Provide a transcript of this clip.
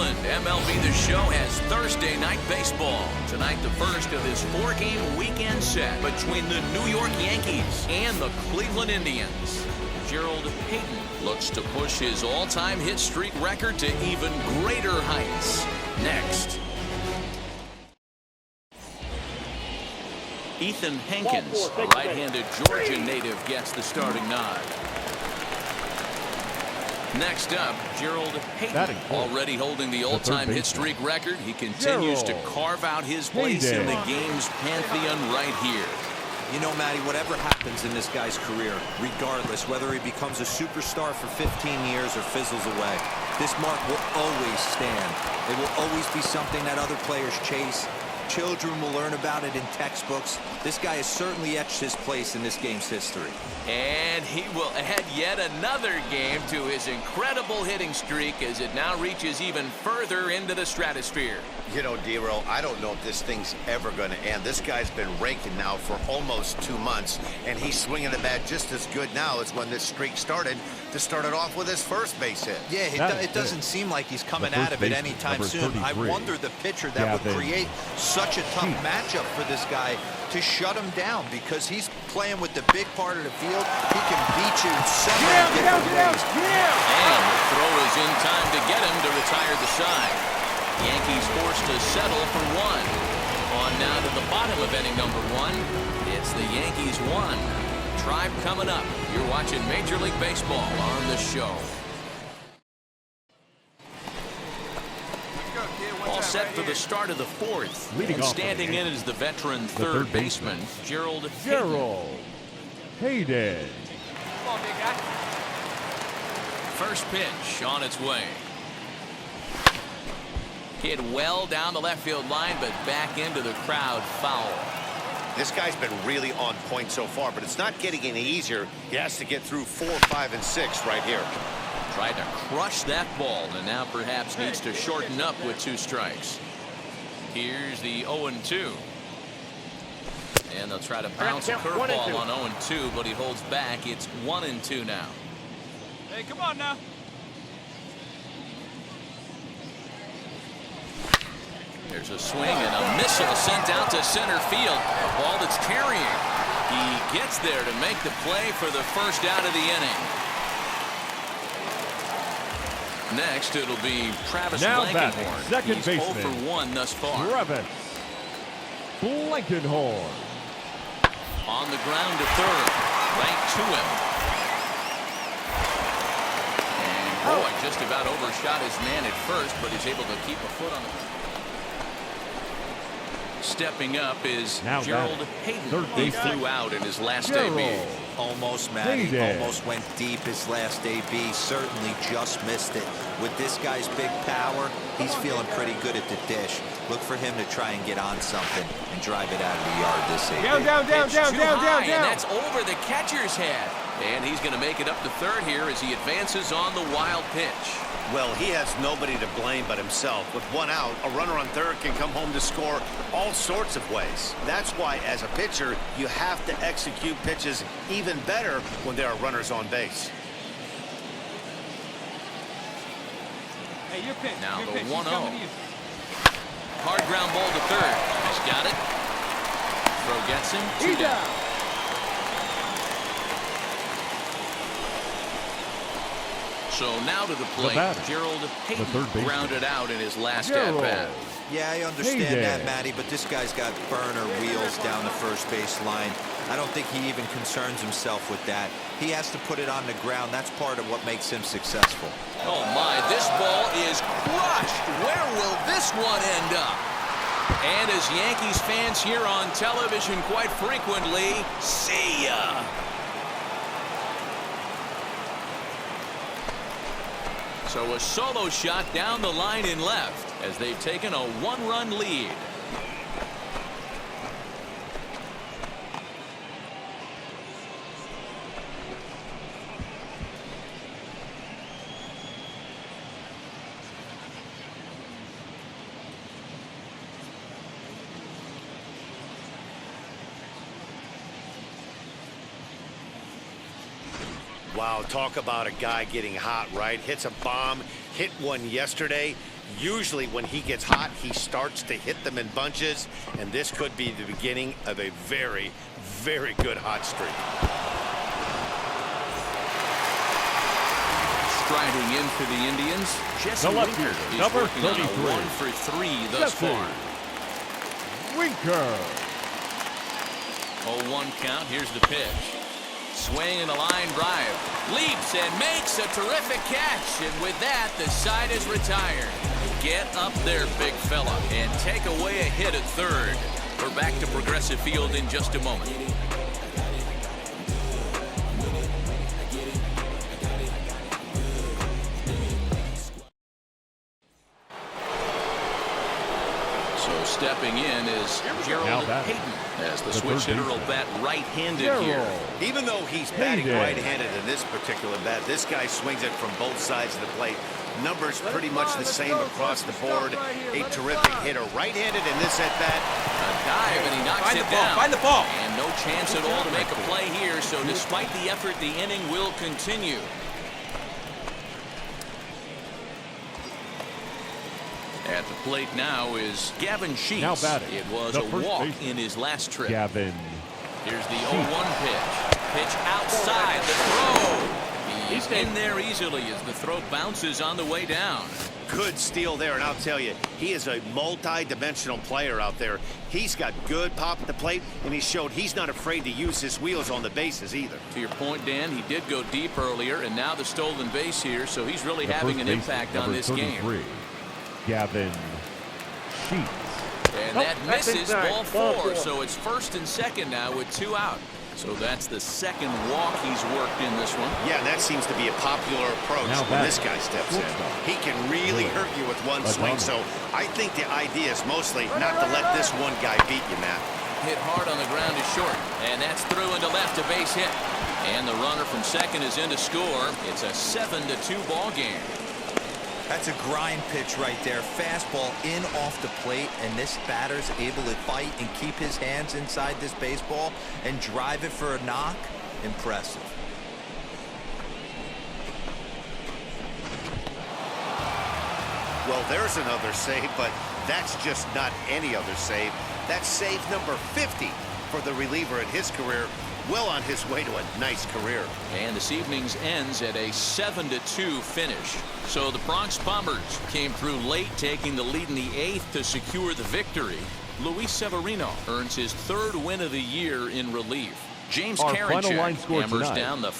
Cleveland. MLB The Show has Thursday night baseball. Tonight, the first of this 4-game weekend set between the New York Yankees and the Cleveland Indians. Gerald Hayden looks to push his all-time hit streak record to even greater heights. Next. Ethan Hankins, a right-handed Georgia native, gets the starting nod. Next up, Gerald Hayden, already holding the all-time hit streak record. He continues to carve out his place in the game's pantheon right here. You know, Matty, whatever happens in this guy's career, regardless, whether he becomes a superstar for 15 years or fizzles away, this mark will always stand. It will always be something that other players chase. Children will learn about it in textbooks. This guy has certainly etched his place in this game's history. And he will add yet another game to his incredible hitting streak as it now reaches even further into the stratosphere. You know, D-Roll, I don't know if this thing's ever going to end. This guy's been raking now for almost 2 months, and he's swinging the bat just as good now as when this streak started, to start it off with his first base hit. Yeah, it doesn't seem like he's coming out of it anytime soon. I wonder the pitcher that would create such a tough matchup for this guy to shut him down, because he's playing with the big part of the field. He can beat you in so many different ways. And the throw is in time to get him to retire the side. Yankees forced to settle for one. On now to the bottom of inning number 1. It's the Yankees 1. Tribe coming up. You're watching Major League Baseball on the show. All set for the start of the 4th. And standing in is the veteran third baseman, Gerald Hayden. Come on, big guy. First pitch on its way. Hit well down the left field line, but back into the crowd, foul. This guy's been really on point so far, but it's not getting any easier. He has to get through 4, 5, and 6 right here. Tried to crush that ball, and now perhaps needs to shorten up with 2 strikes. Here's the 0-2. And they'll try to bounce a curveball on 0-2, but he holds back. It's 1-2 now. Hey, come on now. There's a swing and a missile sent out to center field. A ball that's carrying. He gets there to make the play for the first out of the inning. Next, it'll be Travis Blankenhorn. Second He's baseman. 0 for 1 thus far. Travis Blankenhorn. On the ground to third. Right to him. And boy, just about overshot his man at first, but he's able to keep a foot on the ground. Stepping up is Gerald Hayden. He flew out in his last debut. Almost, Matty. Almost went deep his last AB. Certainly just missed it. With this guy's big power, he's feeling pretty good at the dish. Look for him to try and get on something and drive it out of the yard this AB. Down. And that's over the catcher's head. And he's going to make it up to third here as he advances on the wild pitch. Well, he has nobody to blame but himself. With 1 out, a runner on third can come home to score all sorts of ways. That's why, as a pitcher, you have to execute pitches even better when there are runners on base. Hey, your pitch. Now your the pitch. 1-0. Hard ground ball to third. He's got it. Throw gets him. 2 down. So now to the plate, Gerald Hayden grounded out in his last at-bat. Yeah, I understand that, Matty, but this guy's got burner wheels down the first base line. I don't think he even concerns himself with that. He has to put it on the ground. That's part of what makes him successful. Oh, my, this ball is crushed. Where will this one end up? And as Yankees fans hear on television quite frequently, see ya. So a solo shot down the line in left as they've taken a 1-run lead. Wow, talk about a guy getting hot, right? Hits a bomb, hit one yesterday. Usually when he gets hot, he starts to hit them in bunches, and this could be the beginning of a very, very good hot streak. Striding in for the Indians, Jesse Winker is working on a 1 for 3 thus far. Winker. 0-1 count. Here's the pitch. Swing and a line drive. Leaps and makes a terrific catch. And with that, the side is retired. Get up there, big fella, and take away a hit at third. We're back to Progressive Field in just a moment. So stepping in is Gerald Hayden, as the switch hitter will bat right-handed here. Even though he's batting right-handed in this particular bat, this guy swings it from both sides of the plate. Numbers pretty much the same across the board. A terrific hitter, right-handed in this at-bat. A dive, and he knocks it down. Find the ball. And no chance at all to make a play here, so despite the effort, the inning will continue. At the plate now is Gavin Sheets. Now batting, it was a walk in his last trip. Gavin. Here's the 0-1 pitch. Pitch outside the throw. He's in there easily as the throw bounces on the way down. Good steal there, and I'll tell you, he is a multi-dimensional player out there. He's got good pop at the plate, and he showed he's not afraid to use his wheels on the bases either. To your point, Dan, he did go deep earlier, and now the stolen base here, so he's really having an impact on this game. Gavin Sheets. And that misses ball 4, so it's first and second now with 2 out. So that's the second walk he's worked in this one. Yeah, that seems to be a popular approach when this guy steps in. He can really hurt you with one swing, so I think the idea is mostly not to let this one guy beat you, Matt. Hit hard on the ground is short, and that's through into left, a base hit. And the runner from second is in to score. It's a 7-2 ball game. That's a grind pitch right there. Fastball in off the plate, and this batter's able to fight and keep his hands inside this baseball and drive it for a knock. Impressive. Well, there's another save, but that's just not any other save. That's save number 50 for the reliever in his career. Well on his way to a nice career. And this evening's ends at a 7-2 finish. So the Bronx Bombers came through late, taking the lead in the 8th to secure the victory. Luis Severino earns his 3rd win of the year in relief. James Karinchak hammers down the